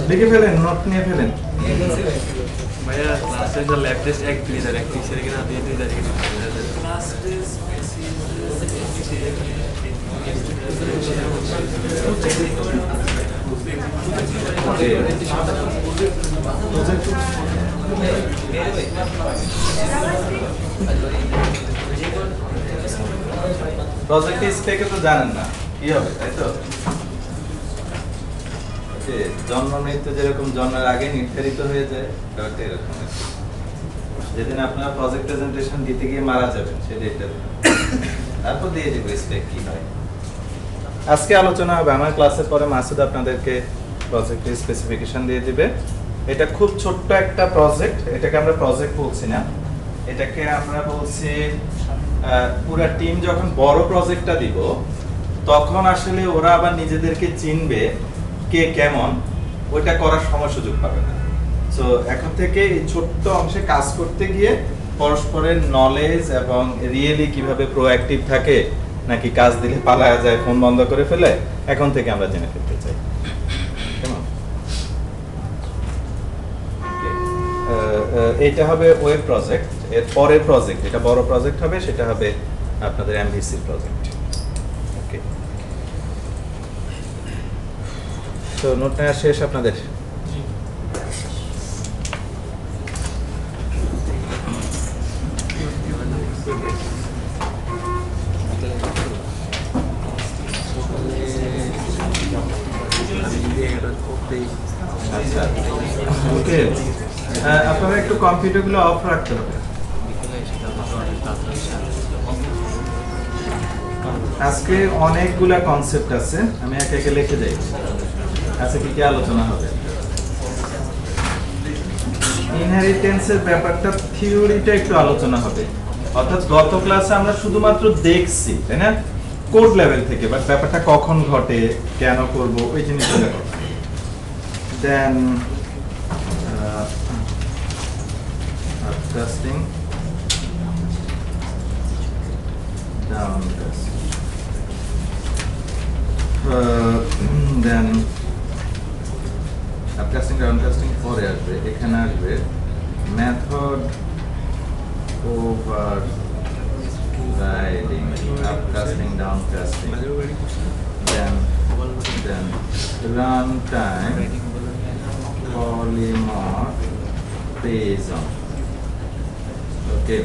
লিখে ফেলেন, নোট নিয়ে ফেলেন। ভাইয়া লাস্টে যে ল্যাব টেস্ট 1-2 এক টিচার কিনা 2-2 লাস্ট টেস্ট প্রজেক্ট স্পেকে তো জানেন না কি হবে, তাই তো? জন্ম মৃত্যু যেরকম জন্মের আগে নির্ধারিত হয়ে যায়, ব্যাপারটা এরকম। যেদিন আপনার প্রজেক্ট প্রেজেন্টেশন দিতে গিয়ে মারা যাবেন সেই ডেটটা তারপর দিয়ে দেবো স্পেক কি হয়। আজকে আলোচনা হবে, আমার ক্লাসের পরে মাসুদ আপনাদেরকে প্রজেক্টের স্পেসিফিকেশন দিয়ে দিবে। এটা খুব ছোট্ট একটা প্রজেক্ট, এটাকে আমরা প্রজেক্ট বলছি না, এটাকে আমরা বলছি পুরো টিম যখন বড় প্রজেক্টটা দিব তখন আসলে ওরা আবার নিজেদেরকে চিনবে কে কেমন, ওইটা করার সময় সুযোগ পাবে না। সো এখন থেকে এই ছোট্ট অংশে কাজ করতে গিয়ে পরস্পরের নলেজ এবং রিয়েলি কিভাবে প্রোঅ্যাক্টিভ থাকে, নাকি কাজ দিলে পালায়া যায় ফোন বন্ধ করে ফেলে, এখন থেকে আমরা জেনে ফেলতে চাই। কেমন? এইটা হবে ওয়েব প্রজেক্ট। এর পরের প্রজেক্ট, এটা বড় প্রজেক্ট হবে, সেটা হবে আপনাদের এমভিসি প্রজেক্ট। ওকে, তো নোট নেওয়া শেষ আপনাদের? আচ্ছা, ওকে, আপনারা একটু কম্পিউটারগুলো অফ রাখতে হবে। আজকে অনেকগুলা কনসেপ্ট আছে, আমি একে একে লিখে যাই। আচ্ছা, কি কি আলোচনা হবে? ইনহেরিটেন্সের ব্যাপারটা, থিওরিটা একটু আলোচনা হবে। অর্থাৎ গত ক্লাসে আমরা শুধুমাত্র দেখছি, তাই না, কোড লেভেল থেকে, বাট ব্যাপারটা কখন ঘটে, কেন করব, ওই জিনিসগুলো কথা। Then testing, down test, then up testing, down testing পরে আসবে। এখানে আসবে method overriding, up testing, down testing, then run time, polymorphism. Okay,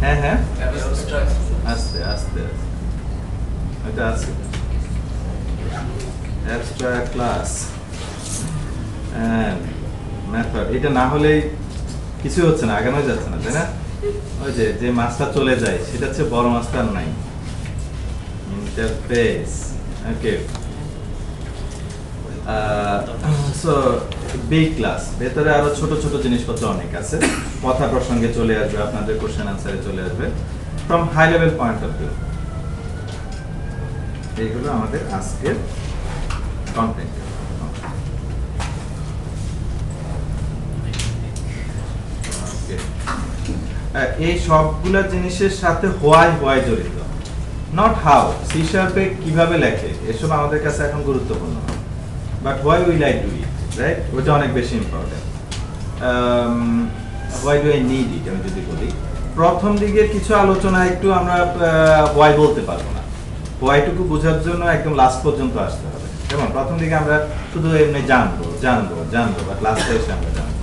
হ্যাঁ হ্যাঁ, আস্তে আস্তে এটা আছে abstract class and method। এটা না হলে কিছু হচ্ছে না, আগানো যাচ্ছে না, তাই না? ওই যে মাছটা চলে যায় সেটা হচ্ছে বড় মাছটা নাই, ইন্টারফেস। ওকে, সো বিগ ক্লাস, ভেতরে আরো ছোট ছোট জিনিসপত্র অনেক আছে, কথা প্রসঙ্গে চলে আসবে, আপনাদের কোশ্চেন আনসারে চলে আসবে, from high level point of view. এইগুলো আমাদের আজকের কন্টেন্ট। এই সবগুলা জিনিসের সাথে হোয়াই জড়িত, নট হাউ। সি শার্পে কিভাবে লেখে এসব আমাদের কাছে এখন গুরুত্বপূর্ণ, but why will I do it, right, ওটা অনেক বেশি important. Why do I need it, আমি যদি বলি প্রথম দিকের কিছু আলোচনা একটু আমরা হোয়াই বলতে পারবো না, হোয়াইটুকু বোঝার জন্য একদম লাস্ট পর্যন্ত আসতে হবে। যেমন প্রথম দিকে আমরা শুধু এমনি জানবো বাট লাস্টে এসে আমরা জানবো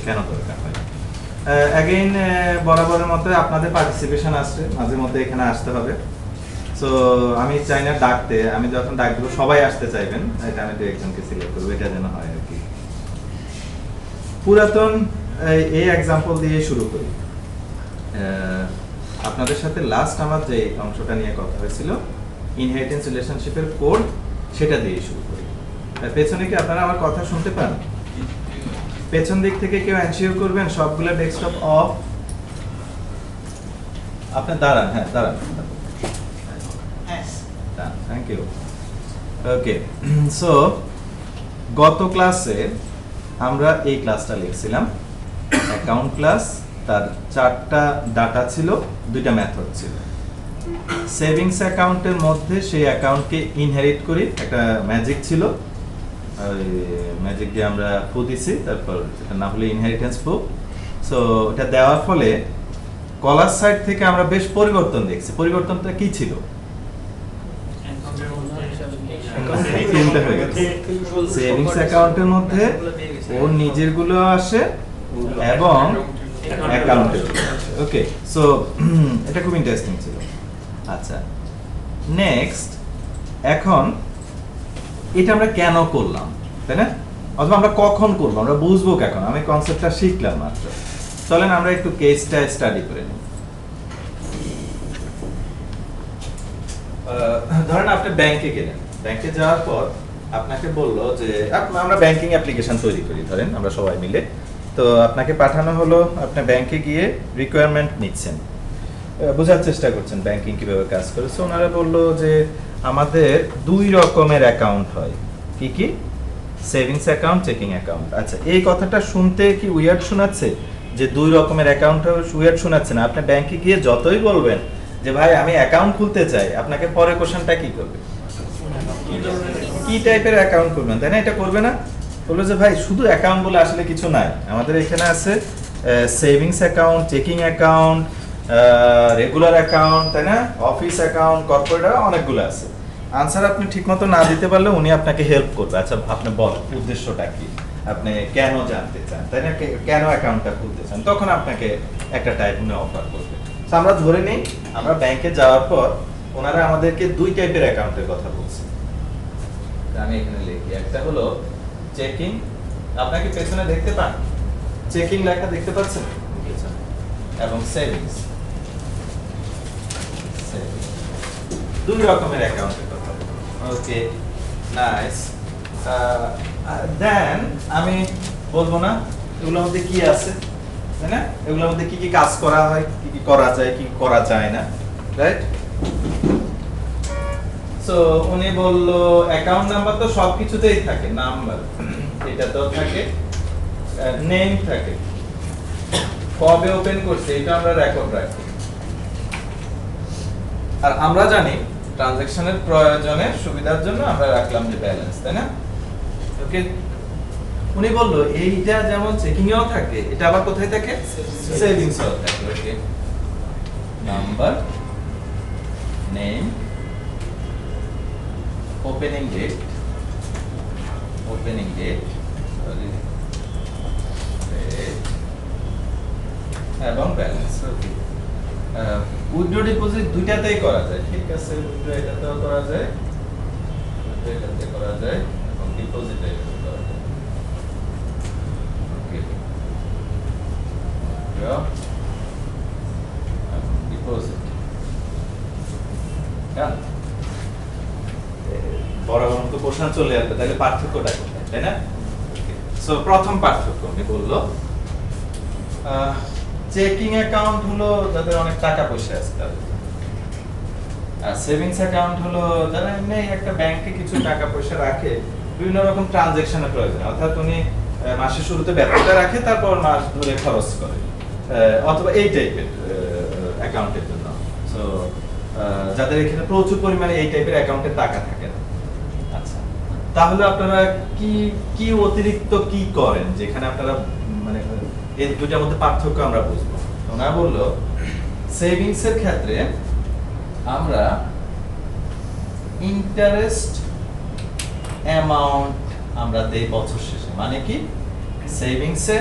কেন দরকার হয়। অ্যাগেইন বরাবরের মতো আপনাদের পার্টিসিপেশন আসছে, মাঝে মধ্যে এখানে আসতে হবে। সো আমি চাই না ডাকতে, আমি যখন ডাক দেবো সবাই আসতে চাইবেন, এটা আমি দু একজনকে সিলেক্ট করবো, এটা যেন হয় আর কি। পুরাতন এই এক্সাম্পল দিয়ে শুরু করি। আপনাদের সাথে লাস্ট আমার যে অংশটা নিয়ে কথা হয়েছিল ইনহেরিটেন্স রিলেশনশিপের কোড, সেটা দিয়ে শুরু করি। পেছনে কি আপনারা আমার কথা শুনতে পান? পেছন দিক থেকে কেউ এনশিওর করবেন সবগুলো ডেস্কটপ অফ? আপনি দাঁড়ান, হ্যাঁ দাঁড়ান, থ্যাংক ইউ। ওকে, সো গত ক্লাসে আমরা এই ক্লাসটা লিখছিলাম, অ্যাকাউন্ট ক্লাস। তার 4টা ডাটা ছিল, 2টা মেথড ছিল। সেভিংস অ্যাকাউন্টের মধ্যে সেই অ্যাকাউন্টকে ইনহেরিট করি, একটা ম্যাজিক ছিল, ওই ম্যাজিক দিয়ে আমরা ফু দিছি, তারপর এটা না হলে ইনহেরিটেন্স ফু। সো এটা দেওয়ার ফলে কলার সাইড থেকে আমরা বেশ পরিবর্তন দেখছি। পরিবর্তনটা কি ছিল? সেভিংস অ্যাকাউন্টের মধ্যে ওর নিজের গুলো আসে এবং অ্যাকাউন্টে। ওকে, সো এটা খুব ইন্টারেস্টিং ছিল। আচ্ছা, নেক্সট, এখন এটা আমরা কেন করলাম, তাই না? অথবা আমরা কখন করবো, আমরা বুঝবো কখন? আমি কনসেপ্টটা শিখলাম মাত্র। চলেন আমরা একটু কেসটা স্টাডি করে নিই। ধরেন আপনি ব্যাংকে গেলেন, ব্যাংকে যাওয়ার পর আপনাকে বললো যে আমরা ব্যাংকিং অ্যাপ্লিকেশন তৈরি করি, ধরেন আমরা সবাই মিলে। তো আপনাকে পাঠানো হলো, আপনি ব্যাংকে গিয়ে রিকোয়ারমেন্ট নিচ্ছেন, বোঝার চেষ্টা করছেন ব্যাংকিং কিভাবে কাজ করে। সো ওনারা বললো যে আমাদের 2 রকমের অ্যাকাউন্ট হয়। কি কি? Savings account, checking account. আচ্ছা, এই কথাটা শুনতে কি উইয়ার্ড শোনাচ্ছে যে 2 রকমের অ্যাকাউন্ট? উইয়ার্ড শোনাচ্ছে না। আপনি ব্যাংকে গিয়ে যতই বলবেন যে ভাই আমি অ্যাকাউন্ট খুলতে চাই, আপনাকে পরে কোশ্চেনটা কি করবে? কি টাইপের অ্যাকাউন্ট করবেন, তাই না? এটা করবে না, বললো যে ভাই শুধু অ্যাকাউন্ট বলে আসলে কিছু নাই, আমাদের এখানে আছে savings account, checking account, regular account, তাই না? অফিস অ্যাকাউন্ট, কর্পোরেট, অনেকগুলো আছে। আনসার আপনি ঠিকমতো না দিতে পারলে উনি আপনাকে হেল্প করবে। আচ্ছা আপনি বলেন উদ্দেশ্যটা কি, আপনি কেন জানতে চান, তাই না? কেন অ্যাকাউন্টটা খুলতে চান, তখন আপনাকে একটা টাইপ উনি অফার করবে। তো আমরা ধরে নিই আমরা ব্যাংকে যাওয়ার পর ওনারা আমাদেরকে 2 টাইপের অ্যাকাউন্টের কথা বলছে। আমি এখানে লিখি, একটা হলো চেকিং, আপনাকে পেছনে দেখতে পান চেকিং লেখা দেখতে পাচ্ছেন, এবং সেভিংস। 2 রকমের অ্যাকাউন্টের কথা। ওকে, নাইস। দেন আমি বলবো না এগুলোর মধ্যে কি আছে, তাই না? এগুলোর মধ্যে কি কি কাজ করা হয়, কি কি করা যায়, কি করা যায় না, রাইট? সো উনি বললো অ্যাকাউন্ট নাম্বার তো সবকিছুতেই থাকে, নাম্বার এটা তো থাকে, নেম থাকে, কবে ওপেন করছে এটা আমরা রেকর্ড রাখি, আর আমরা জানি ট্রানজাকশনের প্রয়োজনে সুবিধার জন্য আমরা রাখলাম যে ব্যালেন্স, তাই না? ওকে, উনি বললো এইটা যেমন চেকিং এও থাকে, এটা আবার কোথায় থাকে? সেভিংস এও থাকে। Okay, number, name, opening date, sorry, এবং ব্যালেন্স। উইথড্র ডিপোজিট 2টাতেই করা যায়, ঠিক আছে? উইথড্র এটাতেও করা যায়, এটাতে করা যায়, এবং ডিপোজিট এটাতে করা যায়। ওকে, ডিপোজিট ডান। বরাবর মতো প্রশ্ন চলে আসবে, তাহলে পার্থক্যটা কোথায়, তাই না? সো প্রথম পার্থক্য উনি বললো চেকিং অ্যাকাউন্ট হলো যাদের অনেক টাকা পয়সা আছে তাদের, আর সেভিংস অ্যাকাউন্ট হলো যারা এমনি একটা ব্যাংকে কিছু টাকা পয়সা রাখে বিভিন্ন রকম ট্রানজাকশনের প্রয়োজন, অর্থাৎ উনি মাসের শুরুতে বেতনটা রাখে, তারপর মাস ধরে খরচ করে, অথবা এই টাইপের অ্যাকাউন্টের জন্য। সো যাদের এখানে প্রচুর পরিমাণে এই টাইপের অ্যাকাউন্টের টাকা থাকে না। আচ্ছা, তাহলে আপনারা কি কি অতিরিক্ত কি করেন যেখানে আপনারা মানে এই দুটার মধ্যে পার্থক্য আমরা বুঝবো? ওনারা বললো সেভিংস এর ক্ষেত্রে আমরা ইন্টারেস্ট অ্যামাউন্ট আমরা দেই বছর শেষে। মানে কি, সেভিংসে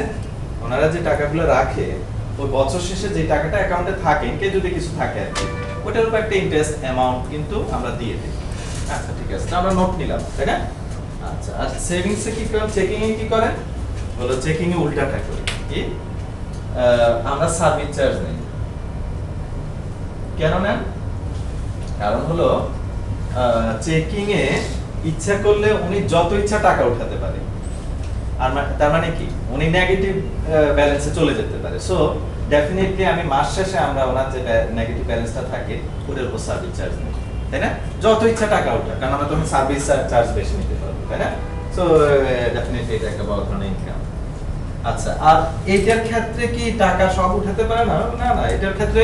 ওনারা যে টাকাগুলো রাখে ওই বছর শেষে যে টাকাটা অ্যাকাউন্টে থাকে, কে যদি কিছু থাকে আর কি, ওটার উপর একটা ইন্টারেস্ট অ্যামাউন্ট কিন্তু আমরা দিয়ে দিই। আচ্ছা ঠিক আছে, আমরা নোট নিলাম, তাই না? আচ্ছা, আর সেভিংসে কি করেন, চেকিং এ কি করেন? বলো চেকিং এ উল্টাটা করি কি, আমরা সার্ভিস চার্জ নেই। কেন নেন? কারণ হলো চেকিং এ ইচ্ছা করলে উনি যত ইচ্ছা টাকা উঠাতে পারে, আর তার মানে কি উনি নেগেটিভ ব্যালেন্সে চলে যেতে পারে। সো ডেফিনেটলি আমি মাস শেষে আমরা ওনার যে নেগেটিভ ব্যালেন্সটা থাকে ওটার উপর সার্ভিস চার্জ নেব, তাই না? যত ইচ্ছা টাকা উঠা, কারণ আমরা তখন সার্ভিস চার্জ বেশি নিতে পারবো, তাই না? সো ডেফিনেটলি এটা একটা বড় ধরনের ইনকাম। আচ্ছা, আর এইটার ক্ষেত্রে কি টাকা সব উঠাতে পারে না? না না, এটার ক্ষেত্রে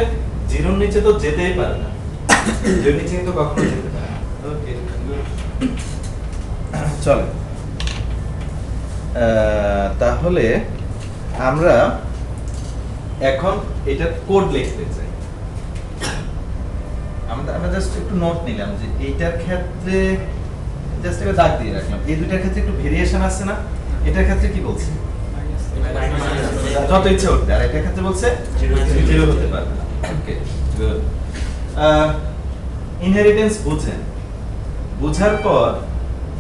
জিরোর নিচে তো যেতেই পারে না, জিরোর নিচে কিন্তু কখনো যেতে পারে না। ওকে, চলো তাহলে আমরা এখন এটার কোড লিখতে চাই। আমরা জাস্ট একটু নোট নিলাম যে এইটার ক্ষেত্রে জাস্ট একটা দাগ দিয়ে রাখলাম, এই দুইটার ক্ষেত্রে একটু ভেরিয়েশন আছে না? এটার ক্ষেত্রে কি বলছে? যত ইচ্ছে উঠবে, আর এটার ক্ষেত্রে বলছে জিরো হতে পারবে না। ওকে, গুড। ইনহেরিটেন্স বুঝেন, বুঝার পর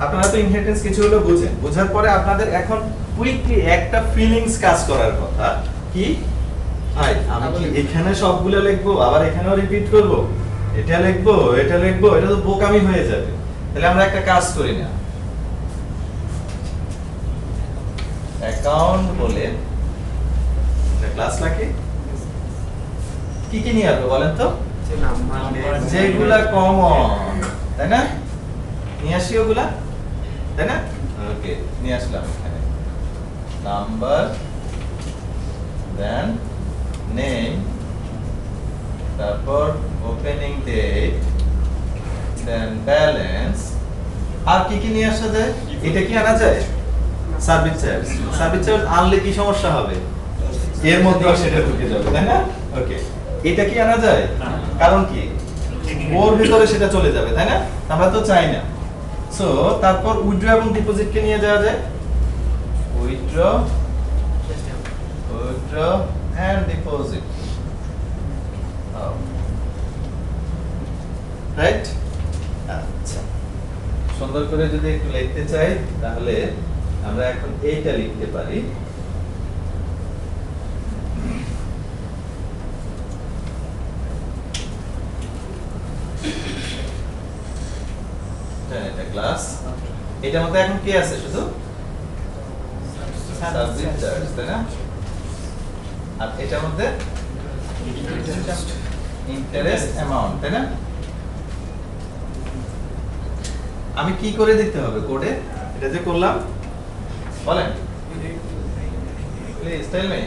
আপনারা তো ইনহেরিটেন্স কিছু হলো বুঝেন, বুঝার পরে আপনাদের এখন কুইকলি একটা ফিলিংস কাজ করার কথা কি, ভাই আমি কি এখানে সবগুলো লিখবো, আবার এখানেও রিপিট করব, এটা লিখবো, এটা লিখবো, এটা তো বোকামি হয়ে যাবে। তাহলে আমরা একটা কাজ করি না, অ্যাকাউন্ট বলে একটা ক্লাস লাগে, কি কি নিয়ে আসবো বলেন তো? যেগুলা কমন, তাই না? নিয়ে আসি ওগুলা, তাই না? ওকে, নিয়ে আসলাম এখানে নাম্বার, দেন নেম, তারপর ওপেনিং ডেট, দেন ব্যালেন্স। আর কি কি নিয়ে আসা যায়? এটা কি আনা যায়? Service charge. সার্ভিস চার্জ আনলে কি সমস্যা হবে? এর মধ্যেও সেটা ঢুকে যাবে, তাই না? ওকে, এটা কি আনা যায়? কারণ কি ওর ভিতরে সেটা চলে যাবে, তাই না? আমরা তো চাই না। সো তারপর উইথড্র এবং ডিপোজিট কে নিয়ে যাওয়া যায়, উইথড্র এন্ড ডিপোজিট, রাইট? আচ্ছা, সুন্দর করে যদি একটু লিখতে চাই তাহলে আমরা এখন এইটা লিখতে পারি, এটা ক্লাস, এটার মধ্যে এখন কি আছে? শুধু সার্ভিস চার্জ, তাই না? আর এটার মধ্যে ইন্টারেস্ট অ্যামাউন্ট, তাই না? আমি কি করে দিতে হবে কোডে? এটা যে করলাম, বলেন please tell me.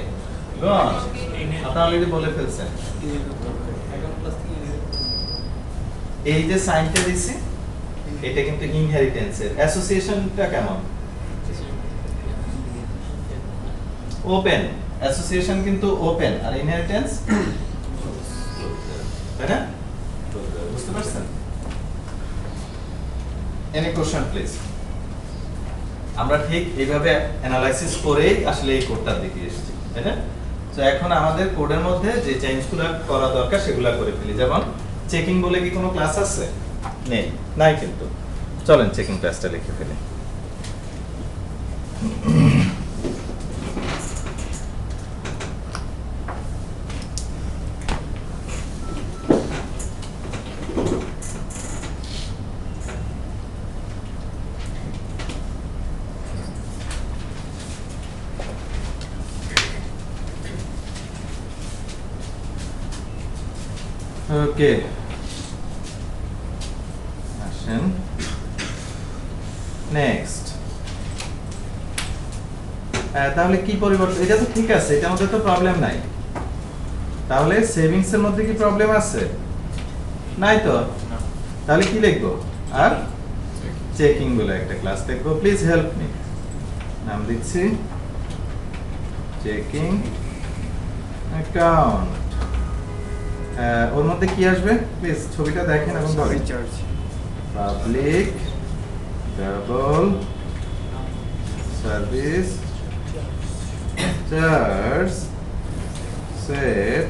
Go on, আপনি অলরেডি বলে ফেলছেন। এই যে সাইনটা দিছি এটা কিন্তু ইনহেরিটেন্সের অ্যাসোসিয়েশনটা কেমন? ওপেন, অ্যাসোসিয়েশন কিন্তু ওপেন, আর ইনহেরিটেন্স তাই না? বুঝতে পারছেন? Any question please? আমরা ঠিক এইভাবে অ্যানালাইসিস করেই আসলে এই কোডটা দিকে এসেছি, তাই না? তো এখন আমাদের কোডের মধ্যে যে চেঞ্জগুলো করা দরকার সেগুলো করে ফেলি। যেমন চেকিং বলে কি কোনো ক্লাস আছে? নেই, নাই কিন্তু। চলেন চেকিং ক্লাসটা লিখে ফেলি। ওকে, আসেন নেক্সট। তাহলে কি পরিবর্তন? এটা তো ঠিক আছে, এটার মধ্যে তো প্রবলেম নাই। তাহলে সেভিংস এর মধ্যে কি প্রবলেম আছে? নাই তো। তাহলে কি লিখবো? আর চেকিং বলে একটা ক্লাস লিখবো। Please help me. নাম দিচ্ছি চেকিং অ্যাকাউন্ট। ওর মধ্যে কি আসবে প্লিজ ছবিটা দেখেন এবং বলেন। Public double service charge set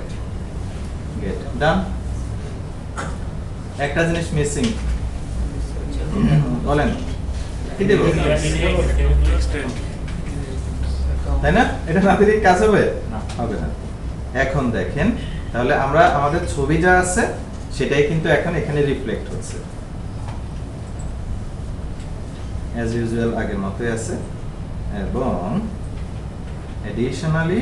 gate ডান। একটা জিনিস মিসিং, বলেন কি দেব? তাই না? এটা না দিলে কাজ হবে? হবে না। এখন দেখেন তাহলে আমরা আমাদের ছবি যা আছে সেটাই কিন্তু এখন এখানে রিফ্লেক্ট হচ্ছে অ্যাজ ইউজুয়াল আগের মতই আছে এবং এডিশনালি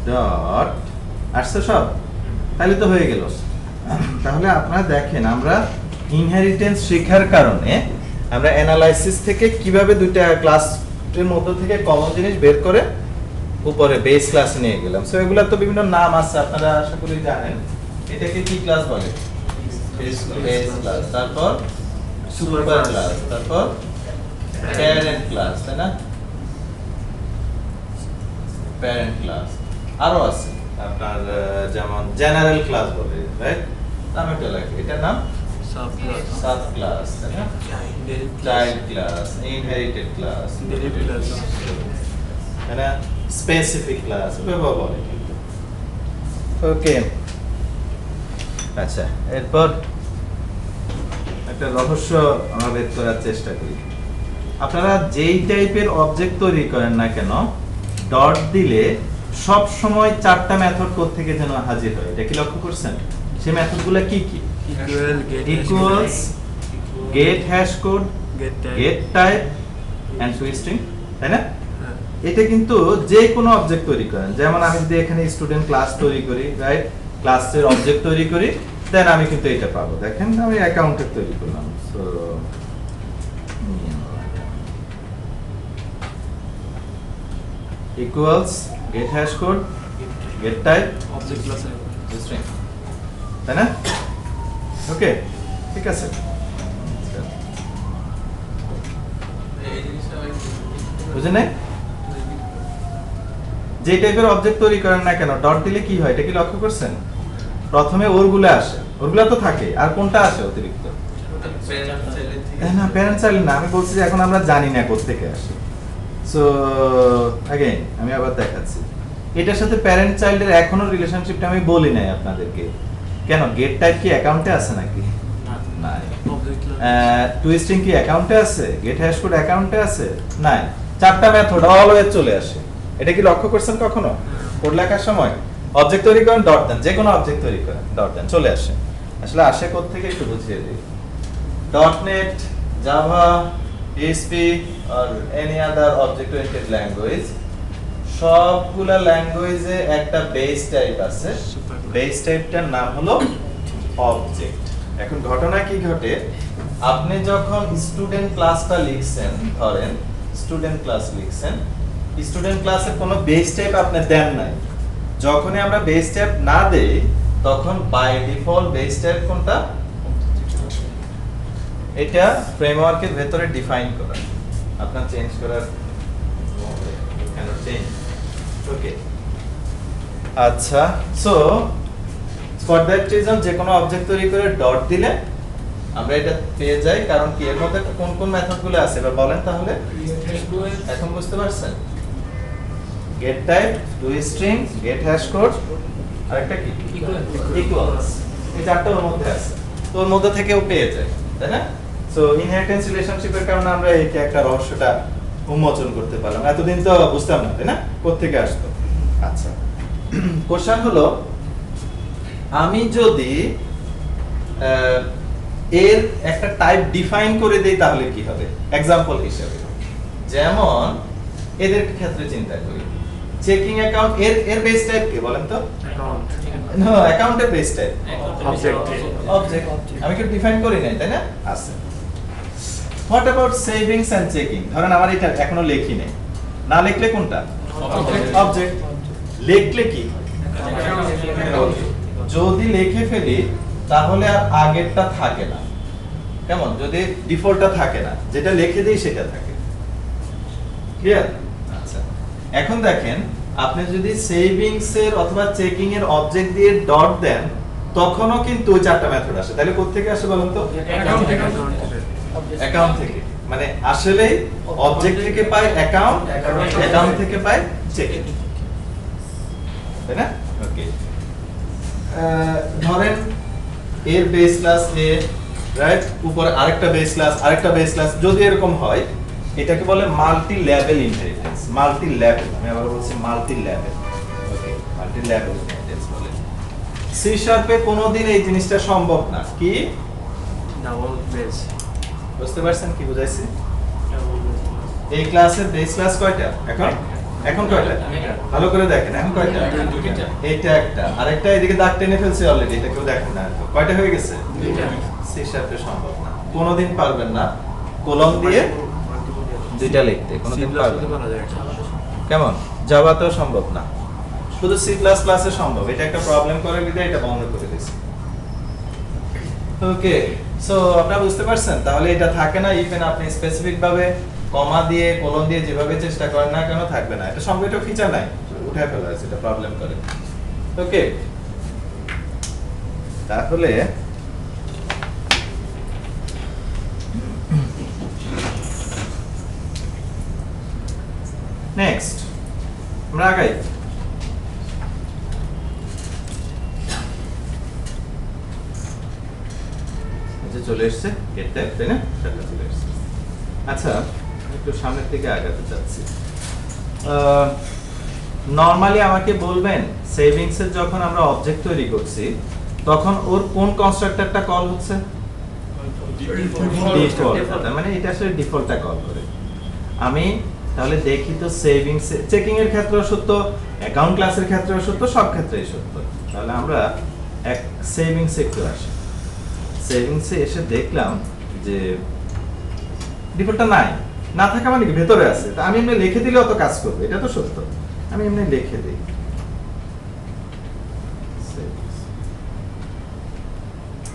ডট আসছে সব, তাহলে তো হয়ে গেল। তাহলে আপনারা দেখেন আমরা ইনহেরিটেন্স শেখার কারণে আমরা অ্যানালাইসিস থেকে কিভাবে দুইটা ক্লাসের মধ্য থেকে কমন জিনিস বের করে উপরে বেস ক্লাসে নিয়ে গেলাম। সো এগুলা তো বিভিন্ন নাম আছে, আপনারা আশা করি জানেন। এটাকে কি ক্লাস বলে? বেস ক্লাস, তারপর সুপার ক্লাস, তারপর প্যারেন্ট ক্লাস, তাই না? প্যারেন্ট ক্লাস আরো আছে আপনার, যেমন জেনারেল ক্লাস বলে, রাইট? নাম একটা লাগে, এটার নাম সাব ক্লাস, তাই না? চাইল্ড ক্লাস, ইনহেরিটেড ক্লাস, তাই না? স্পেসিফিক ক্লাস এভাবে বলে। ওকে, আচ্ছা, এরপর একটা রহস্য আমরা বের করার চেষ্টা করি। আপনারা যেই টাইপের অবজেক্ট তৈরি করেন না কেন, ডট দিলে সব সময় চারটা মেথড কোড থেকে যেন হাজির হয়, এটা কি লক্ষ্য করছেন? সেই মেথডগুলো কি কি? Equals, get hash code, get type and twisting, তাই না? এটা কিন্তু যে কোনো অবজেক্ট তৈরি করেন, যেমন আমি যদি এখানে স্টুডেন্ট ক্লাস তৈরি করি, রাইট, ক্লাসের অবজেক্ট তৈরি করি, দেন আমি কিন্তু এটা পাবো। দেখেন আমি অ্যাকাউন্টের তৈরি করলাম, so equals get hash code, get type, object ক্লাসে string, তাই না? ওকে, ঠিক আছে। বুঝেন নাই? যে টাইপের অবজেক্ট তৈরি করেন না কেন, ডট দিলে কি হয় এটা কি লক্ষ্য করছেন? প্রথমে ওরগুলো আসে, ওরগুলো তো থাকে, আর কোনটা আসে অতিরিক্ত? না, প্যারেন্ট চাইল্ড না, আমি বলছি যে এখন আমরা জানি না কোথা থেকে আসে। সো अगेन আমি আবার দেখাচ্ছি, এটার সাথে প্যারেন্ট চাইল্ডের এখনো রিলেশনশিপটা আমি বলি নাই আপনাদেরকে। কেন? গেট টাইপ কি অ্যাকাউন্টে আছে নাকি? নাই। টুইস্টিং কি অ্যাকাউন্টে আছে? গেট হ্যাশ কোড অ্যাকাউন্টে আছে? নাই। চারটা মেথড অলওয়েজ চলে আসে। এটা কি লক্ষ্য করছেন কখনো? কোড লেখার সময় অবজেক্ট তৈরি করেন, ডট দেন, যে কোনো অবজেক্ট তৈরি করেন, ডট দেন, চলে আসে। আসলে আসে কোথা থেকে একটু বুঝিয়ে দিই। .NET, Java, PHP or any other object oriented language, সবগুলা ল্যাঙ্গুয়েজে একটা বেস টাইপ আছে, বেস টাইপটার নাম হলো অবজেক্ট। এখন ঘটনা কি ঘটে, আপনি যখন স্টুডেন্ট ক্লাসটা লিখছেন, ধরেন স্টুডেন্ট ক্লাস লিখছেন, স্টুডেন্ট ক্লাসের কোনো বেস টাইপ আপনি দেন নাই। যখনই আমরা বেস টাইপ না দেই তখন বাই ডিফল্ট বেস টাইপ কোনটা? এটা ফ্রেমওয়ার্কের ভেতরে ডিফাইন করা, আপনার চেঞ্জ করার কেন চেঞ্জ। ওকে, আচ্ছা, সো ফর দ্যাট রিজন যে কোনো অবজেক্ট তৈরি করে ডট দিলে আমরা এটা পেয়ে যাই। কারণ কি, এর মধ্যে কোন কোন মেথডগুলো আছে এবার বলেন তাহলে। এখন বুঝতে পারছেন? Get type, to string, get hash code, আর একটা কি ইকুয়ালস, এই চারটা ওর মধ্যে আছে, তো ওর মধ্যে থেকেও পেয়ে যায়, তাই না? সো ইনহেরিটেন্স রিলেশনশিপের কারণে আমরা এই একটা রহস্যটা উন্মোচন করতে পারলাম। এতদিন তো বুঝতাম না, তাই না, কোত্থেকে আসতো। আচ্ছা, কোশ্চেন হলো, আমি যদি এর একটা টাইপ ডিফাইন করে দেই তাহলে কি হবে? এক্সাম্পল হিসেবে যেমন এদের ক্ষেত্রে চিন্তা করি, চেকিং অ্যাকাউন্ট, এর বেস টাইপ কি বলেন তো? নো, অ্যাকাউন্টের বেস টাইপ অবজেক্ট। আমি কি ডিফাইন করি নাই, তাই না? আছে। What about savings and checking? ধরেন আমার এটা এখনো লেখি নাই, না লিখলে কোনটা? অবজেক্ট। লিখলে কি? যদি লিখে ফেলি তাহলে আর আগেরটা থাকে না। কেমন? যদি ডিফল্টটা থাকে না, যেটা লিখে দেই সেটা থাকে। ক্লিয়ার? আচ্ছা, এখন দেখেন আপনি যদি সেভিংস এর অথবা চেকিং এর অবজেক্ট দিয়ে ডট দেন তখনও কিন্তু ওই চারটা মেথড আসে। তাহলে কোথা থেকে আসে বলেন তো? অ্যাকাউন্ট থেকে। মানে আসলে অবজেক্ট থেকে পাই অ্যাকাউন্ট, অ্যাকাউন্ট থেকে পাই চেকিং, তাই না? ওকে, ধরেন এর বেস ক্লাস এ, রাইট, উপরে আরেকটা বেস ক্লাস যদি এরকম হয়, এটাকে বলে multi level inheritance. Multi level, আমি আবার বলছি মাল্টি লেভেল। ওকে, মাল্টি লেভেল ইনহেরিটেন্স বলে। সি শার্পে কোনোদিন এই জিনিসটা সম্ভব না। কি ডাবল বেস, বুঝতে পারছেন কি বুঝাইছি? এই ক্লাসের বেস ক্লাস কয়টা এখন? এখন কয়টা? ভালো করে দেখেন, এখন কয়টা? এইটা একটা, আরেকটা এদিকে দাগ টেনে ফেলছে অলরেডি, এটা কেউ দেখেন না। কয়টা হয়ে গেছে? সি শার্পে সম্ভব না, কোনোদিন পারবেন না কলম দিয়ে দুইটা লিখতে, কোনোদিন পারবেন না। কেমন? জাভাতেও সম্ভব না, শুধু সি প্লাস প্লাসে সম্ভব। এটা একটা প্রবলেম করে বিধায় এটা বন্ধ করে দিয়েছি। ওকে, সো আপনারা বুঝতে পারছেন? তাহলে এটা থাকে না, ইভেন আপনি স্পেসিফিক ভাবে কমা দিয়ে কলম দিয়ে যেভাবে চেষ্টা করেন না কেন থাকবে না। এটা সঙ্গে এটা ফিচার নাই, উঠে ফেলা হয়েছে, এটা প্রবলেম করে। ওকে, তাহলে নেক্সট আমরা আগাই। চলে এসছে গেটটা, তাই না? সেটা চলে এসছে। আচ্ছা, একটু সামনের দিকে আগাতে চাচ্ছি। নরমালি আমাকে বলবেন, সেভিংস এর যখন আমরা অবজেক্ট তৈরি করছি তখন ওর কোন কনস্ট্রাক্টরটা কল হচ্ছে? ডিফল্ট। তার মানে এটা আসলে ডিফল্টটা কল করে। আমি তাহলে দেখি তো সেভিংস চেকিং এর ক্ষেত্রেও সত্য, অ্যাকাউন্ট ক্লাসের ক্ষেত্রেও সত্য, সব ক্ষেত্রেই সত্য। তাহলে আমরা এক সেভিংস একটু আসি। সেভিংসে এসে দেখলাম যে ডিফল্টটা নাই, না থাকা মানে কি ভেতরে আছে। তা আমি এমনি লিখে দিলে অত কাজ করবে, এটা তো সত্য। আমি এমনি লিখে দিই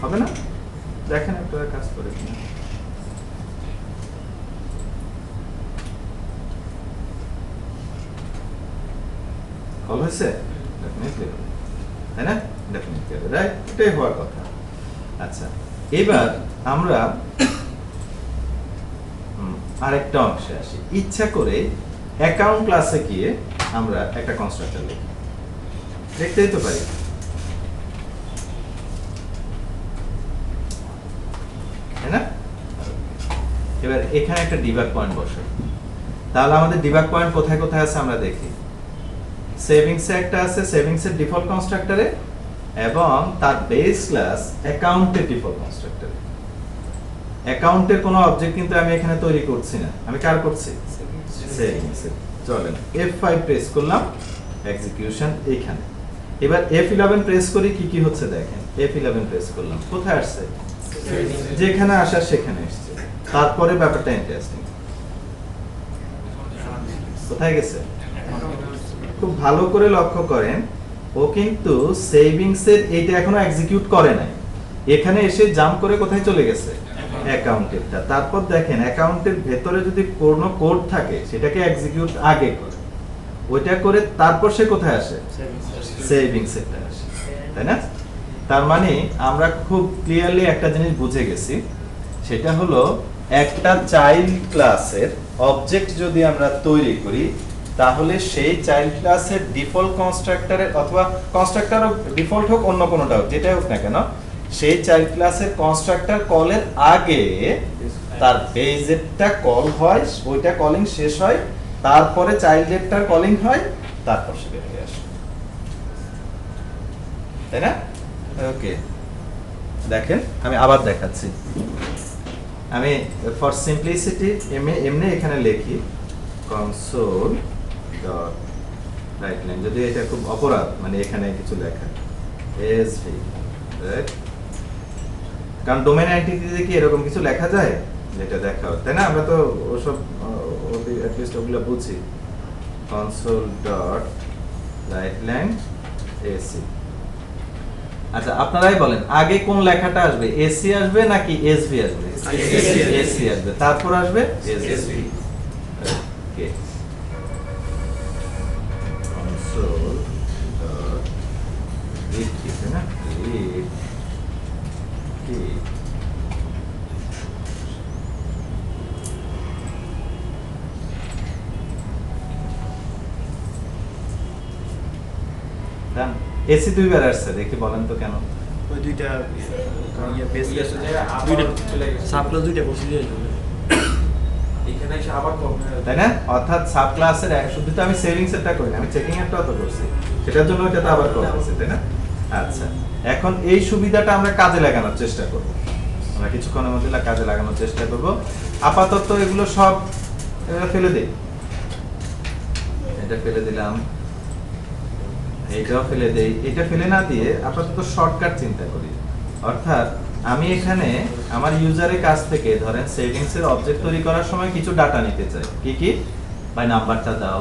হবে না? দেখেন একটা কাজ করে কিনা। কল হয়েছে? ডেফিনেটলি, তাই না? ডেফিনেটলি, রাইট, এটাই হওয়ার কথা। আচ্ছা, এবার আমরা আরেকটা অংশে আসি। ইচ্ছা করে অ্যাকাউন্ট ক্লাসে গিয়ে আমরা একটা কনস্ট্রাক্টর লিখি, লিখতেই তো পারি। তাই না? এবার এখানে একটা ডিবাগ পয়েন্ট বসে। তাহলে আমাদের ডিবাগ পয়েন্ট কোথায় কোথায় আছে আমরা দেখি। সেভিংসে একটা আছে, সেভিংসের ডিফল্ট কনস্ট্রাক্টরে, এবং তার বেস ক্লাস অ্যাকাউন্টের ডিফল্ট কনস্ট্রাক্টরে। অ্যাকাউন্টের কোনো অবজেক্ট কিন্তু আমি এখানে তৈরি করছি না, আমি কার করছি? সেভিংস। চলেন F5 প্রেস করলাম, এক্সিকিউশন এইখানে। এবার F11 প্রেস করি, কি কি হচ্ছে দেখেন। F11 প্রেস করলাম, কোথায় আসছে? যেখানে আসা সেখানে আসছে। তারপরে ব্যাপারটা ইন্টারেস্টিং, কোথায় গেছে? খুব ভালো করে লক্ষ্য করেন, ও কিন্তু সেভিংস এর এইটা এখনো এক্সিকিউট করে নাই, এখানে এসে জাম্প করে কোথায় চলে গেছে? অ্যাকাউন্টেরটা। তারপর দেখেন অ্যাকাউন্টের ভেতরে যদি কোনো কোড থাকে সেটাকে এক্সিকিউট আগে করে, ওইটা করে তারপর সে কোথায় আসে? সেভিংস এরটা আসে, তাই না? তার মানে আমরা খুব ক্লিয়ারলি একটা জিনিস বুঝে গেছি, সেটা হলো একটা চাইল্ড ক্লাসের অবজেক্ট যদি আমরা তৈরি করি, তাহলে সেই চাইল্ড ক্লাসের ডিফল্ট কনস্ট্রাক্টরের, অথবা কনস্ট্রাক্টর ডিফল্ট হোক অন্য কোনোটা হোক, যেটাই হোক না কেন, সেই চাইল্ড ক্লাসের কনস্ট্রাক্টর কলের আগে তার বেজেরটা কল হয়, ওইটা কলিং শেষ হয়, তারপরে চাইল্ডেরটার কলিং হয়, তারপর সে বের হয়ে আসে, তাই না? ওকে, দেখেন আমি আবার দেখাচ্ছি। আমি ফর সিম্পলিসিটি এমনি এখানে লিখি কনসোল ডট রাইট লাইন, যদি এটা খুব অপরাধ মানে এখানে কিছু লেখা এসভি, রাইট? কারণ ডোমেইন আইডেন্টিটিতে কি এরকম কিছু লেখা যায় যেটা দেখা হয়, তাই না? আমরা তো ওসব অ্যাট লিস্ট ওগুলো বুঝি। Console dot right line AC. আচ্ছা, আপনারাই বলেন আগে কোন লেখাটা আসবে, এসি আসবে নাকি এসভি আসবে? এসি আসবে, তারপর আসবে এসভি। ওকে, কনসোল ডট রিড, ঠিক না? রিড কি এসি দুইবার আসছে, দেখি বলেন তো কেন? ওই দুইটা ইয়ে বেস গেছে যে আবার দুইটা চলে গেছে। সাপ্লাস দুইটা বসে দিয়ে জন্য এখানে এসে আবার কম হয়ে তাই না? অর্থাৎ সাব ক্লাসের শুধু তো আমি সেভিংস এরটা করি না, আমি চেকিং এরটাও তো করছি, সেটার জন্য ওইটা তো আবার করতেছি, তাই না? আচ্ছা, এখন এই সুবিধাটা আমরা কাজে লাগানোর চেষ্টা করব, আমরা কিছুক্ষণের মধ্যে কাজে লাগানোর চেষ্টা করব। আপাতত এগুলো সব ফেলে দিই, এটা ফেলে দিলাম, এইটাও ফেলে দেই, এটা ফেলে না দিয়ে আপাতত শর্টকাট চিন্তা করি। অর্থাৎ আমি এখানে আমার ইউজারের কাছ থেকে ধরেন সেভিংস এর অবজেক্ট তৈরি করার সময় কিছু ডাটা নিতে চাই, কি কি? ভাই নাম্বারটা দাও,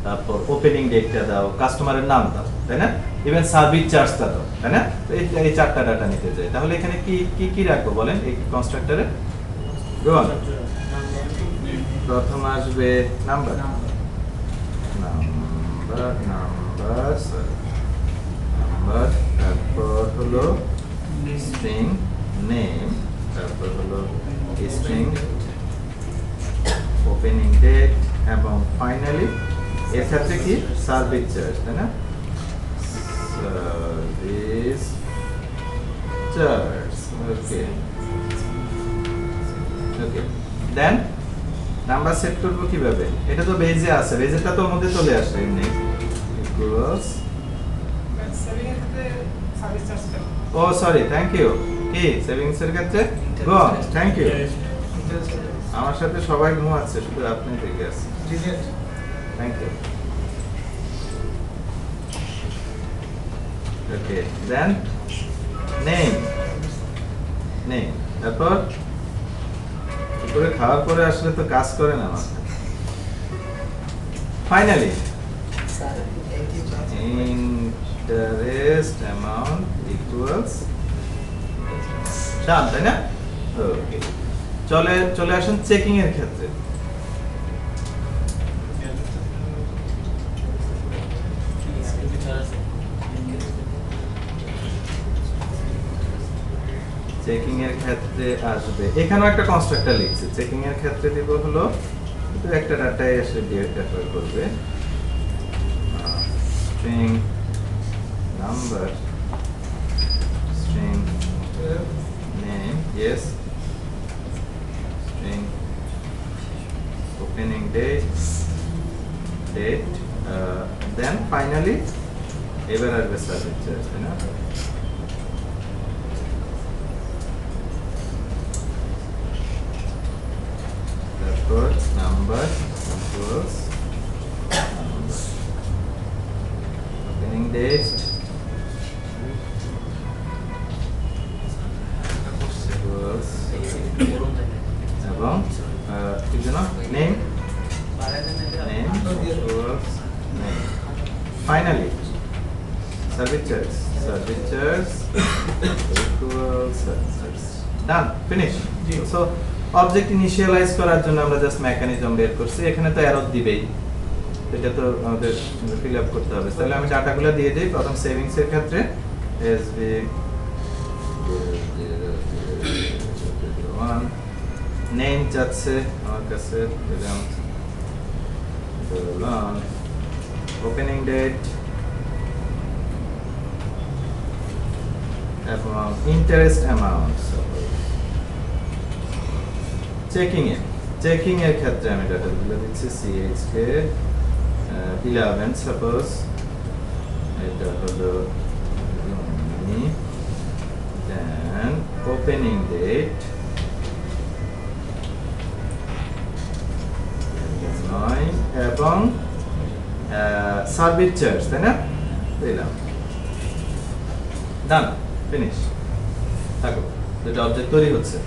তারপর ওপেনিং ডেটটা দাও, কাস্টমারের নাম দাও, তাই না? ইভেন সার্ভিস চার্জটা দাও, তাই না? তো এই চারটা ডাটা নিতে চাই, তাহলে এখানে কি কি কি রাখবো বলেন এই কনস্ট্রাক্টরে? প্রথম আসবে নাম্বার, নাম্বার নাম্বার নাম্বার, তারপর হলো স্ট্রিং নেম, তারপর হলো স্ট্রিং ওপেনিং ডেট, এবং ফাইনালি এর ক্ষেত্রে কি সার্ভিস চার্জ, তাই না? সার্ভিস চার্জ, ওকে ওকে। দেন নাম্বার সেট করবো কিভাবে? এটা তো বেজে আছে, বেজেটা তো ওর মধ্যে চলে আসে এমনি, equals, oh sorry, thank you, কি সেভিংস এর ক্ষেত্রে গো, থ্যাংক ইউ। আমার সাথে সবাই ঘুমাচ্ছে, শুধু আপনি দেখে আছেন, thank you. Okay, then name, name, তারপর করে খাওয়ার পরে আসলে তো কাজ করে না আমার। ফাইনালি ইন্টারেস্ট অ্যামাউন্ট ইকুয়ালস ডান, তাই না? ওকে, চলে আসুন চেকিং এর ক্ষেত্রে। চেকিং এর ক্ষেত্রে আসবে, এখানেও একটা কনস্ট্রাক্টর লিখছি, চেকিং এর ক্ষেত্রে দিব হলো তো একটা ডাটায় এসে দিয়ে রেফার করবে string number, string name, yes, string opening date, then finally এবার আসবে সার্ভিস চার্জ, তাই না? তারপর নাম্বার ইকুয়ালস ওপেনিং ডেট, এবং কি যেন name, finally service charge, service charge equals service charge, done, finish. So object initialize করার জন্য আমরা জাস্ট মেকানিজম বের করছি, এখানে তো এরর দিবেই, এটা তো আমাদের ফিল আপ করতে হবে। তাহলে আমি ডাটাগুলো দিয়ে দিই। প্রথম সেভিংস এর ক্ষেত্রে এসবি 001 নেম যাচ্ছে আমার কাছে, দিলাম ওপেনিং ডেট এবং ইন্টারেস্ট অ্যামাউন্ট। চেকিং এর ক্ষেত্রে আমি ডাটাগুলো দিচ্ছি, CHK 11 সাপোজ, এটা হলো দেন ওপেনিং ডেট 9 এবং সার্ভিস চার্জ, তাই না? দিলাম, ডান, ফিনিশ। থাকো, এটা অবজেক্ট তৈরি হচ্ছে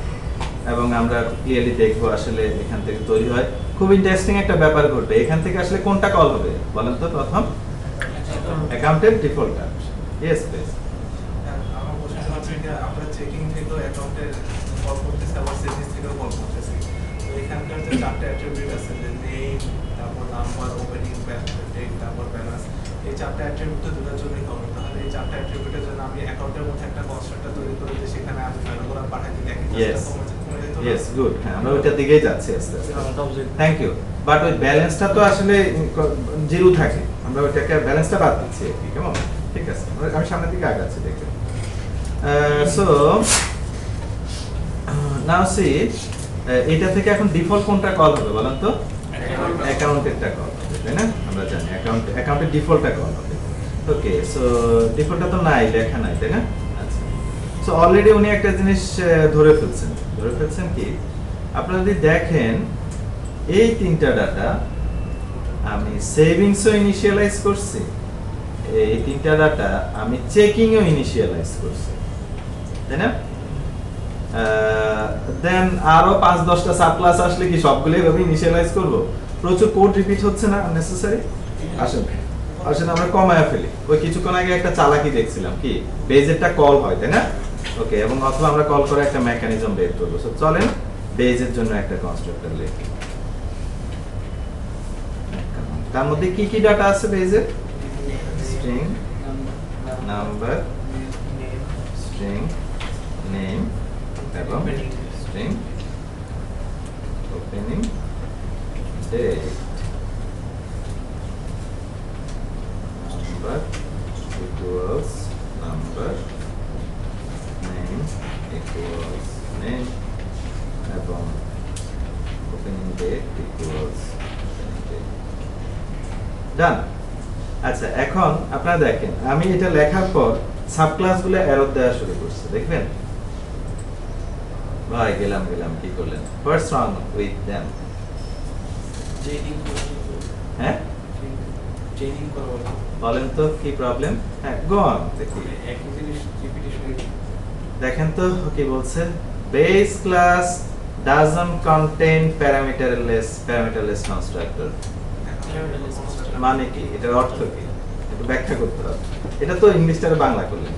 এবং আমরা ক্লিয়ারলি দেখবো আসলে এখান থেকে তৈরি হয়। খুব ইন্টারেস্টিং একটা ব্যাপার ঘটবে, এখান থেকে আসলে কোনটা কল হবে বলেন তো? প্রথম অ্যাকাউন্টের ডিফল্ট টার্ম, ইয়েস প্লিজ। আমার প্রশ্ন হচ্ছে যে আমরা চেকিং থেকেও অ্যাকাউন্টের কল করতেছি, আবার সেভিংস থেকেও কল করতেছি, তো এখানকার যে চারটে অ্যাট্রিবিউট আছে, যে নেম, তারপর নাম্বার, ওপেনিং ডেট, তারপর ব্যালেন্স, এই চারটে অ্যাট্রিবিউট তো দুটোর জন্যই হবে। তাহলে এই চারটে অ্যাট্রিবিউটের জন্য আমি অ্যাকাউন্টের মধ্যে একটা কনস্ট্রাক্টর তৈরি করে যে সেখানে আমি ভ্যালুগুলো পাঠাই দিই, একই Yes. কমে যেত না? ইয়েস, গুড, হ্যাঁ আমরা ওইটার দিকেই যাচ্ছি আস্তে আস্তে। Thank you. বাট ওই ব্যালেন্সটা তো আসলে জিরো থাকে, আমরা ওইটাকে ব্যালেন্সটা বাদ দিচ্ছি আর কি, কেমন? ঠিক আছে, আমি সামনের দিকে আগাচ্ছি দেখুন। সো নাও সি, এটা থেকে এখন ডিফল্ট কোনটা কল হবে বলেন তো? অ্যাকাউন্টেরটা কল হবে, তাই না? আমরা জানি অ্যাকাউন্টের ডিফল্টটা কল হবে। ওকে, সো ডিফল্টটা তো নাই, লেখা নাই, তাই না? আচ্ছা, সো অলরেডি উনি একটা জিনিস ধরে ফেলছেন কি, আপনারা যদি দেখেন এই তিনটা ডাটা আমি সেভিংসও ইনিশিয়ালাইজ করছি, এই তিনটা ডাটা আমি চেকিংও ইনিশিয়ালাইজ করছি, তাই না? দেন আরো 5-10টা সাব ক্লাস আসলে কি সবগুলো এভাবে ইনিশিয়ালাইজ করব? প্রচুর কোড রিপিট হচ্ছে না আননেসেসারি? আসেন আমরা কমায়া ফেলি। ওই কিছুক্ষণ আগে একটা চালাকি দেখছিলাম কি, বেজেরটা কল হয়, তাই না? ওকে, এবং অথবা আমরা কল করে একটা মেকানিজম বের করব। সো চলেন বেজের জন্য একটা কনস্ট্রাক্টর লিখি। তার মধ্যে কি কি ডাটা আছে বেজের? স্ট্রিং, নাম্বার, স্ট্রিং নেম এবং string opening date. Number equals number, name equals name এবং opening date equals opening date. Done. আচ্ছা, এখন আপনারা দেখেন আমি এটা লেখার পর সাবক্লাসগুলো এরর দেওয়া শুরু করছে, দেখবেন? ভাই গেলাম কি করলেন? হোয়াটস রং উইথ देम? হ্যাঁ, চেইনিং করা বলেন তো কি প্রবলেম? হ্যাঁ, গো অন দেখি। একই জিনিস রিপিটেশন। দেখেন তো কি বলছে, base class doesn't contain parameterless constructor। মানে কি, এটার অর্থ কি একটু ব্যাখ্যা করতে হবে। এটা তো ইংলিশটারে বাংলা করলেন।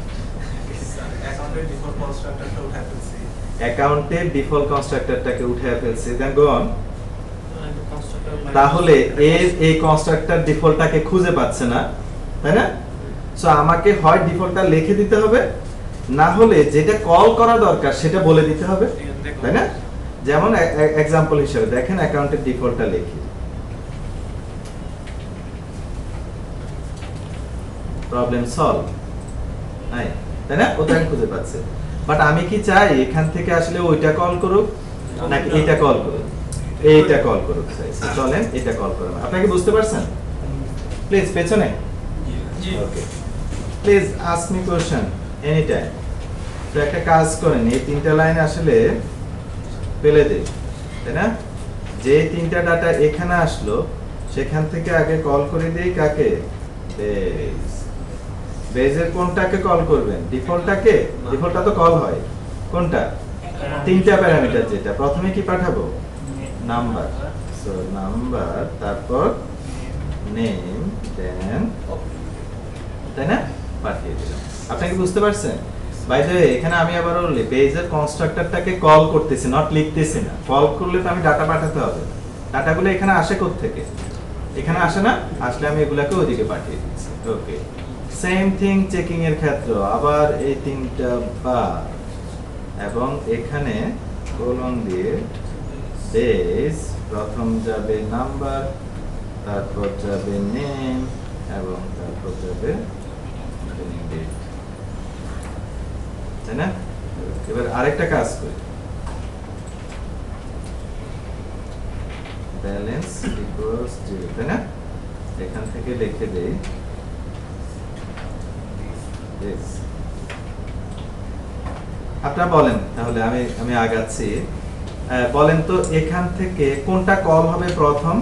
অ্যাকাউন্টের ডিফল্ট কনস্ট্রাক্টরটা উঠায় ফেলছি। অ্যাকাউন্টের ডিফল্ট কনস্ট্রাক্টরটাকে উঠায় ফেলছি, দেন গো অন। তাহলে এই কনস্ট্রাক্টর ডিফল্টটাকে খুঁজে পাচ্ছে না, তাই না? সো আমাকে হয় ডিফল্টটা লিখে দিতে হবে, না হলে যেটা কল করা দরকার সেটা বলে দিতে হবে, তাই না? যেমন এক্সাম্পল হিসেবে দেখেন অ্যাকাউন্টের ডিফল্টটা লিখি, প্রবলেম সলভ, তাই না? ওটা আমি খুঁজে পাচ্ছি। বাট আমি কি চাই এখান থেকে আসলে ওইটা কল করুক নাকি এইটা কল করুক? এইটা কল করুক চাই। চলেন এটা কল করুন। আপনাকে বুঝতে পারছেন? প্লিজ পেছনে। Okay, please ask me question any time. তো একটা কাজ করেন, এই তিনটা লাইন আসলে ফেলে দিন, তাই না? যে তিনটা ডাটা এখানে আসলো সেখান থেকে আগে কল করে দেই কাকে? বেস। বেজের কোনটাকে কল করবেন? ডিফল্টটাকে? ডিফল্টটা তো কল হয় কোনটা? তিনটা প্যারামিটার, যেটা প্রথমে কি পাঠাবো? নাম্বার। সো নাম্বার, তারপর নেম, দেন, তাই না? পাঠিয়ে দিলাম। আপনি কি বুঝতে পারছেন? বাই দ্য ওয়ে, এখানে আমি আবার বেজের কনস্ট্রাক্টরটাকে কল করতেছি, নট লিখতেছি না। কল করলে তো আমি ডাটা পাঠাতে হবে। ডাটাগুলো এখানে আসে কোথা থেকে? এখানে আসে না? আসলে আমি এগুলাকে ওইদিকে পাঠিয়ে দিচ্ছি। ওকে, সেম থিং চেকিং এর ক্ষেত্রে আবার এই তিনটা বার এবং এখানে কোলন দিয়ে বেস, প্রথম যাবে নাম্বার, তারপর যাবে নেম এবং তারপর যাবে ওপেনিং ডেট, তাই না? এবার আরেকটা কাজ করি, ব্যালেন্স ইকুয়ালস 0, তাই না? এখান থেকে লিখে দেই this। আপনারা বলেন তাহলে, আমি আগাচ্ছি। বলেন তো এখান থেকে কোনটা কল হবে প্রথম?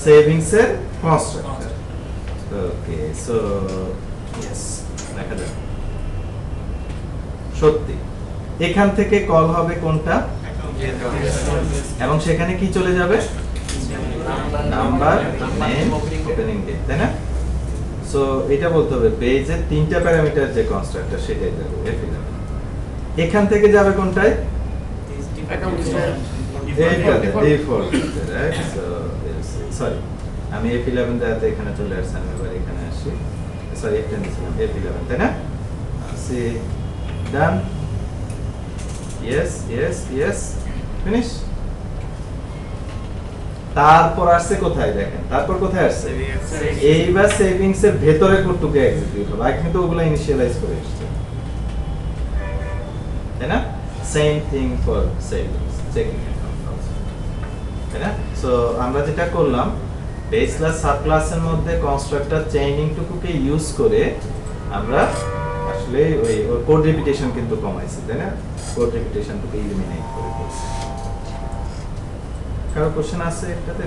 সেভিংস এর কনস্ট্রাক্টর। ওকে, সো ইয়েস, দেখা যাক সত্যি এখান থেকে কল হবে কোনটা? এবং সেখানে কি চলে যাবে? নাম্বার, নেম, ওপেনিং ডেট, তাই না? সো এটা বলতে হবে বেজের তিনটা প্যারামিটার যে কনস্ট্রাক্টর সেটাই যাবে F11। এখান থেকে যাবে কোনটায়? এইটাতে ডিফল্ট, রাইট? সো সরি, আমি F11 দেওয়াতে এখানে চলে আসছি, আমি এবার এখানে আসি। সরি, F10 দিয়েছিলাম, F11, তাই না? সি ডান, ইয়েস ইয়েস ইয়েস, ফিনিশ। তারপর আসছে কোথায় দেখেন, তারপর কোথায় আসছে, এইবার সেভিংস এর ভেতরে কতটুকু এক্সিকিউট হবে, আগে কিন্তু ওগুলো ইনিশিয়ালাইজ করে এসেছে, তাই না? Same thing for savings checking account also, তাই না? সো আমরা যেটা করলাম বেস ক্লাস সাব ক্লাসের মধ্যে কনস্ট্রাক্টর চেইনিং টুকুকে ইউজ করে আমরা আসলে ওই কোড রিপিটেশন কিন্তু কমাইছি, তাই না? কোড রিপিটেশনটুকে এলিমিনেট করে ফেলছি। কারো কোশ্চেন আছে এটাতে?